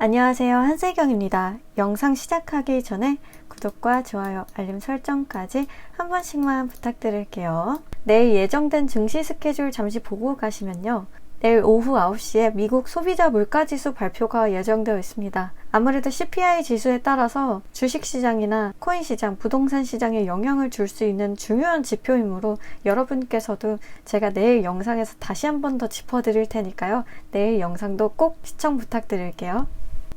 안녕하세요, 한세경입니다. 영상 시작하기 전에 구독과 좋아요, 알림 설정까지 한 번씩만 부탁드릴게요. 내일 예정된 증시 스케줄 잠시 보고 가시면요. 내일 오후 9시에 미국 소비자 물가지수 발표가 예정되어 있습니다. 아무래도 CPI 지수에 따라서 주식시장이나 코인시장, 부동산 시장에 영향을 줄 수 있는 중요한 지표이므로 여러분께서도 제가 내일 영상에서 다시 한 번 더 짚어드릴 테니까요. 내일 영상도 꼭 시청 부탁드릴게요.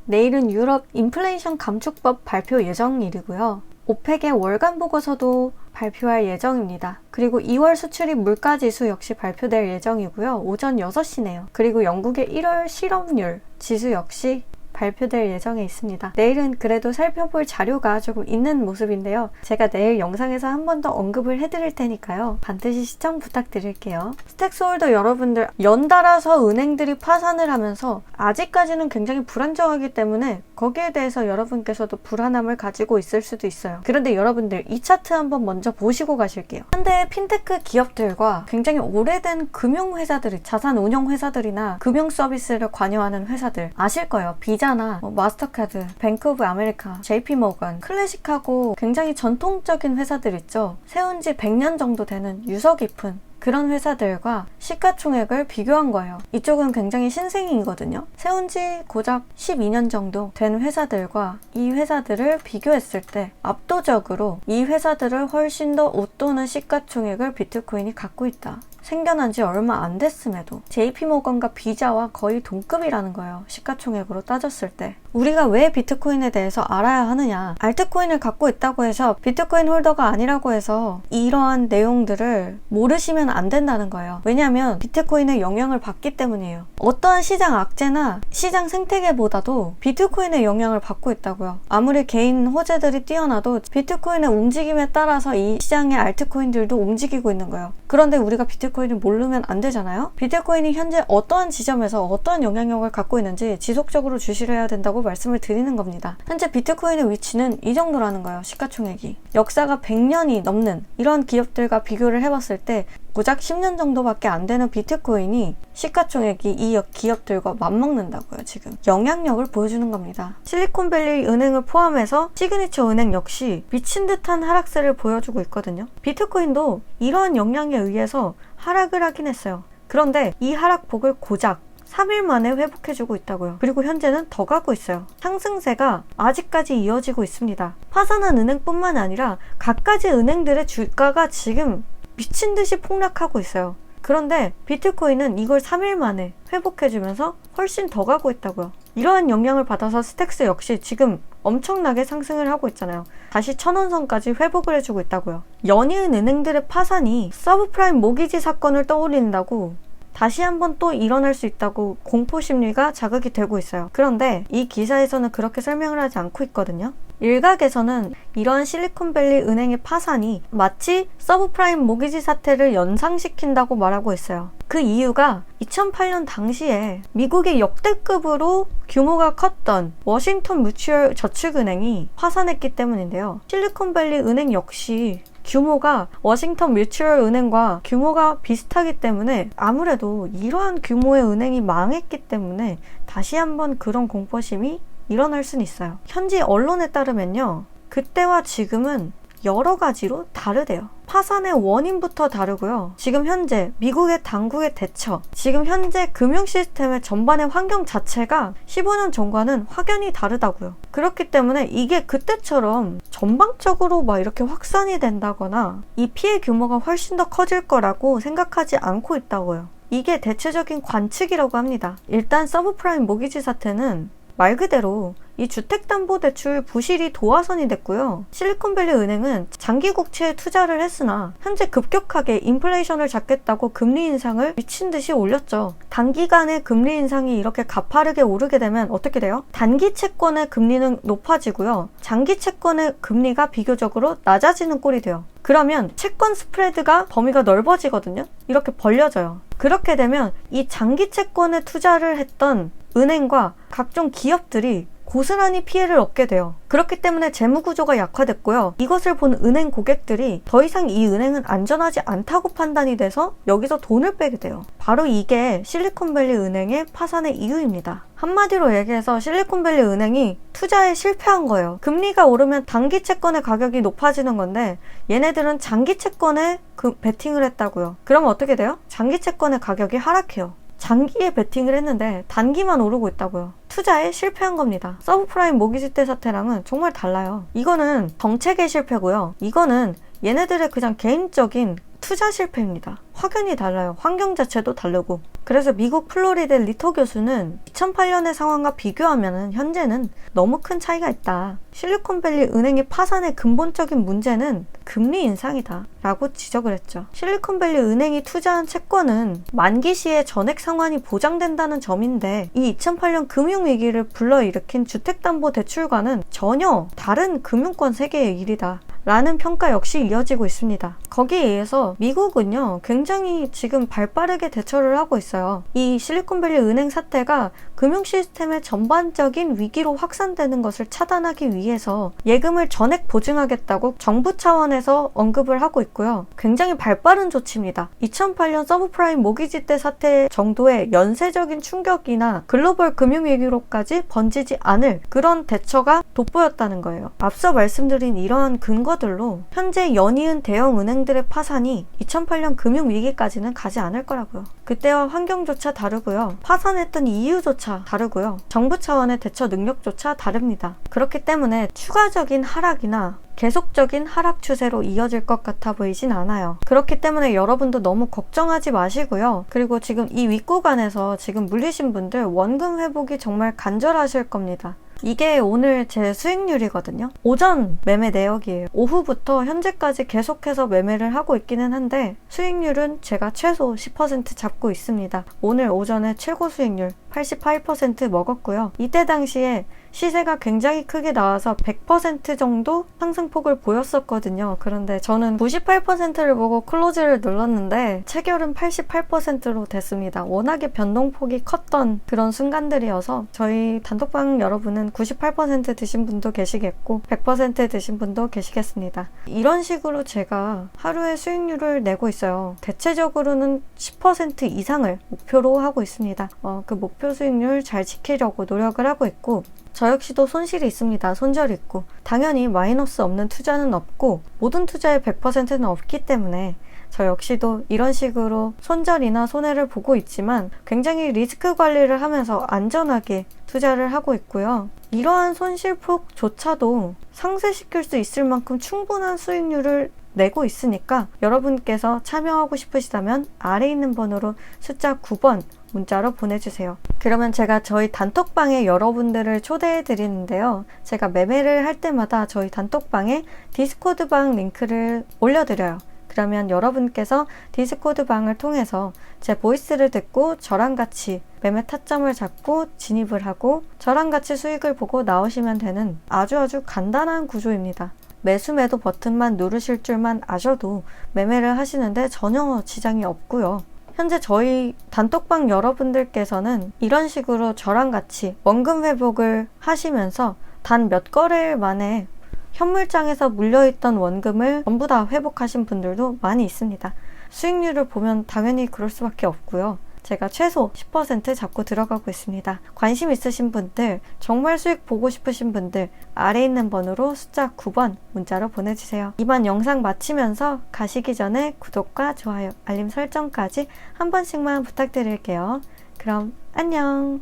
내일은 유럽 인플레이션 감축법 발표 예정일이고요. 오펙의 월간 보고서도 발표할 예정입니다. 그리고 2월 수출입 물가지수 역시 발표될 예정이고요. 오전 6시네요. 그리고 영국의 1월 실업률 지수 역시 발표될 예정에 있습니다. 내일은 그래도 살펴볼 자료가 조금 있는 모습인데요. 제가 내일 영상에서 한 번 더 언급을 해드릴 테니까요. 반드시 시청 부탁드릴게요. 스택스홀더 여러분들, 연달아서 은행들이 파산을 하면서 아직까지는 굉장히 불안정하기 때문에 거기에 대해서 여러분께서도 불안함을 가지고 있을 수도 있어요. 그런데 여러분들 이 차트 한번 먼저 보시고 가실게요. 현대의 핀테크 기업들과 굉장히 오래된 금융회사들이, 자산운용회사들이나 금융서비스를 관여하는 회사들 아실 거예요. 비자나 마스터카드, 뱅크 오브 아메리카, JP모건, 클래식하고 굉장히 전통적인 회사들 있죠. 세운 지 100년 정도 되는 유서 깊은 그런 회사들과 시가총액을 비교한 거예요. 이쪽은 굉장히 신생이거든요. 세운 지 고작 12년 정도 된 회사들과 이 회사들을 비교했을 때 압도적으로 이 회사들을 훨씬 더 웃도는 시가총액을 비트코인이 갖고 있다. 생겨난 지 얼마 안 됐음에도 JP모건과 비자와 거의 동급이라는 거예요. 시가총액으로 따졌을 때. 우리가 왜 비트코인에 대해서 알아야 하느냐. 알트코인을 갖고 있다고 해서 비트코인 홀더가 아니라고 해서 이러한 내용들을 모르시면 안 된다는 거예요. 왜냐하면 비트코인의 영향을 받기 때문이에요. 어떠한 시장 악재나 시장 생태계보다도 비트코인의 영향을 받고 있다고요. 아무리 개인 호재들이 뛰어나도 비트코인의 움직임에 따라서 이 시장의 알트코인들도 움직이고 있는 거예요. 그런데 우리가 비트코인을 모르면 안 되잖아요. 비트코인이 현재 어떠한 지점에서 어떠한 영향력을 갖고 있는지 지속적으로 주시를 해야 된다고 말씀을 드리는 겁니다. 현재 비트코인의 위치는 이 정도라는 거예요. 시가총액이. 역사가 100년이 넘는 이런 기업들과 비교를 해봤을 때 고작 10년 정도밖에 안 되는 비트코인이 시가총액이 이 기업들과 맞먹는다고요. 지금 영향력을 보여주는 겁니다. 실리콘밸리 은행을 포함해서 시그니처 은행 역시 미친 듯한 하락세를 보여주고 있거든요. 비트코인도 이러한 영향에 의해서 하락을 하긴 했어요. 그런데 이 하락폭을 고작 3일 만에 회복해주고 있다고요. 그리고 현재는 더 가고 있어요. 상승세가 아직까지 이어지고 있습니다. 파산한 은행뿐만 아니라 갖가지 은행들의 주가가 지금 미친듯이 폭락하고 있어요. 그런데 비트코인은 이걸 3일 만에 회복해주면서 훨씬 더 가고 있다고요. 이러한 영향을 받아서 스택스 역시 지금 엄청나게 상승을 하고 있잖아요. 다시 1000원선까지 회복을 해주고 있다고요. 연이은 은행들의 파산이 서브프라임 모기지 사건을 떠올린다고 다시 한번 또 일어날 수 있다고 공포심리가 자극이 되고 있어요. 그런데 이 기사에서는 그렇게 설명을 하지 않고 있거든요. 일각에서는 이러한 실리콘밸리 은행의 파산이 마치 서브프라임 모기지 사태를 연상시킨다고 말하고 있어요. 그 이유가 2008년 당시에 미국의 역대급으로 규모가 컸던 워싱턴 뮤추얼 저축은행이 파산했기 때문인데요. 실리콘밸리 은행 역시 규모가 워싱턴 뮤추얼 은행과 규모가 비슷하기 때문에 아무래도 이러한 규모의 은행이 망했기 때문에 다시 한번 그런 공포심이 일어날 수는 있어요. 현지 언론에 따르면요. 그때와 지금은 여러 가지로 다르대요. 파산의 원인부터 다르고요. 지금 현재 미국의 당국의 대처, 지금 현재 금융 시스템의 전반의 환경 자체가 15년 전과는 확연히 다르다고요. 그렇기 때문에 이게 그때처럼 전방적으로 막 이렇게 확산이 된다거나 이 피해 규모가 훨씬 더 커질 거라고 생각하지 않고 있다고요. 이게 대체적인 관측이라고 합니다. 일단 서브프라임 모기지 사태는 말 그대로 이 주택담보대출 부실이 도화선이 됐고요. 실리콘밸리 은행은 장기 국채에 투자를 했으나 현재 급격하게 인플레이션을 잡겠다고 금리 인상을 미친 듯이 올렸죠. 단기간에 금리 인상이 이렇게 가파르게 오르게 되면 어떻게 돼요? 단기 채권의 금리는 높아지고요. 장기 채권의 금리가 비교적으로 낮아지는 꼴이 돼요. 그러면 채권 스프레드가 범위가 넓어지거든요. 이렇게 벌려져요. 그렇게 되면 이 장기 채권에 투자를 했던 은행과 각종 기업들이 고스란히 피해를 얻게 돼요. 그렇기 때문에 재무구조가 약화됐고요. 이것을 본 은행 고객들이 더 이상 이 은행은 안전하지 않다고 판단이 돼서 여기서 돈을 빼게 돼요. 바로 이게 실리콘밸리 은행의 파산의 이유입니다. 한마디로 얘기해서 실리콘밸리 은행이 투자에 실패한 거예요. 금리가 오르면 단기 채권의 가격이 높아지는 건데 얘네들은 장기 채권에 베팅을 했다고요. 그럼 어떻게 돼요? 장기 채권의 가격이 하락해요. 장기에 베팅을 했는데 단기만 오르고 있다고요. 투자에 실패한 겁니다. 서브프라임 모기지대 사태랑은 정말 달라요. 이거는 정책의 실패고요. 이거는 얘네들의 그냥 개인적인 투자 실패입니다. 확연히 달라요. 환경 자체도 다르고. 그래서 미국 플로리다 리터 교수는 2008년의 상황과 비교하면 현재는 너무 큰 차이가 있다. 실리콘밸리 은행의 파산의 근본적인 문제는 금리 인상이다 라고 지적을 했죠. 실리콘밸리 은행이 투자한 채권은 만기 시에 전액 상환이 보장된다는 점인데 이 2008년 금융위기를 불러일으킨 주택담보대출과는 전혀 다른 금융권 세계의 일이다 라는 평가 역시 이어지고 있습니다. 거기에 의해서 미국은요 굉장히 지금 발빠르게 대처를 하고 있어요. 이 실리콘밸리 은행 사태가 금융 시스템의 전반적인 위기로 확산되는 것을 차단하기 위해서 예금을 전액 보증하겠다고 정부 차원에서 언급을 하고 있고요. 굉장히 발빠른 조치입니다. 2008년 서브프라임 모기지대 사태 정도의 연쇄적인 충격이나 글로벌 금융위기로까지 번지지 않을 그런 대처가 돋보였다는 거예요. 앞서 말씀드린 이러한 근거들로 현재 연이은 대형 은행들의 파산이 2008년 금융위기까지는 가지 않을 거라고요. 그때와 환경조차 다르고요. 파산했던 이유조차 다르고요. 정부 차원의 대처 능력조차 다릅니다. 그렇기 때문에 추가적인 하락이나 계속적인 하락 추세로 이어질 것 같아 보이진 않아요. 그렇기 때문에 여러분도 너무 걱정하지 마시고요. 그리고 지금 이 윗구간에서 지금 물리신 분들 원금 회복이 정말 간절하실 겁니다. 이게 오늘 제 수익률이거든요. 오전 매매 내역이에요. 오후부터 현재까지 계속해서 매매를 하고 있기는 한데 수익률은 제가 최소 10% 잡고 있습니다. 오늘 오전에 최고 수익률 88% 먹었고요. 이때 당시에 시세가 굉장히 크게 나와서 100% 정도 상승폭을 보였었거든요. 그런데 저는 98%를 보고 클로즈를 눌렀는데 체결은 88%로 됐습니다. 워낙에 변동폭이 컸던 그런 순간들이어서 저희 단톡방 여러분은 98% 드신 분도 계시겠고 100% 드신 분도 계시겠습니다. 이런 식으로 제가 하루에 수익률을 내고 있어요. 대체적으로는 10% 이상을 목표로 하고 있습니다. 그 목표 수익률 잘 지키려고 노력을 하고 있고 저 역시도 손실이 있습니다. 손절이 있고 당연히 마이너스 없는 투자는 없고 모든 투자의 100%는 없기 때문에 저 역시도 이런 식으로 손절이나 손해를 보고 있지만 굉장히 리스크 관리를 하면서 안전하게 투자를 하고 있고요. 이러한 손실폭조차도 상쇄시킬 수 있을 만큼 충분한 수익률을 내고 있으니까 여러분께서 참여하고 싶으시다면 아래 있는 번호로 숫자 9번 문자로 보내주세요. 그러면 제가 저희 단톡방에 여러분들을 초대해 드리는데요. 제가 매매를 할 때마다 저희 단톡방에 디스코드방 링크를 올려드려요. 그러면 여러분께서 디스코드방을 통해서 제 보이스를 듣고 저랑 같이 매매 타점을 잡고 진입을 하고 저랑 같이 수익을 보고 나오시면 되는 아주 간단한 구조입니다. 매수 매도 버튼만 누르실 줄만 아셔도 매매를 하시는데 전혀 지장이 없고요. 현재 저희 단톡방 여러분들께서는 이런 식으로 저랑 같이 원금 회복을 하시면서 단 몇 거래일 만에 현물장에서 물려있던 원금을 전부 다 회복하신 분들도 많이 있습니다. 수익률을 보면 당연히 그럴 수밖에 없고요. 제가 최소 10% 잡고 들어가고 있습니다. 관심 있으신 분들, 정말 수익 보고 싶으신 분들 아래 있는 번호로 숫자 9번 문자로 보내주세요. 이번 영상 마치면서 가시기 전에 구독과 좋아요, 알림 설정까지 한 번씩만 부탁드릴게요. 그럼 안녕!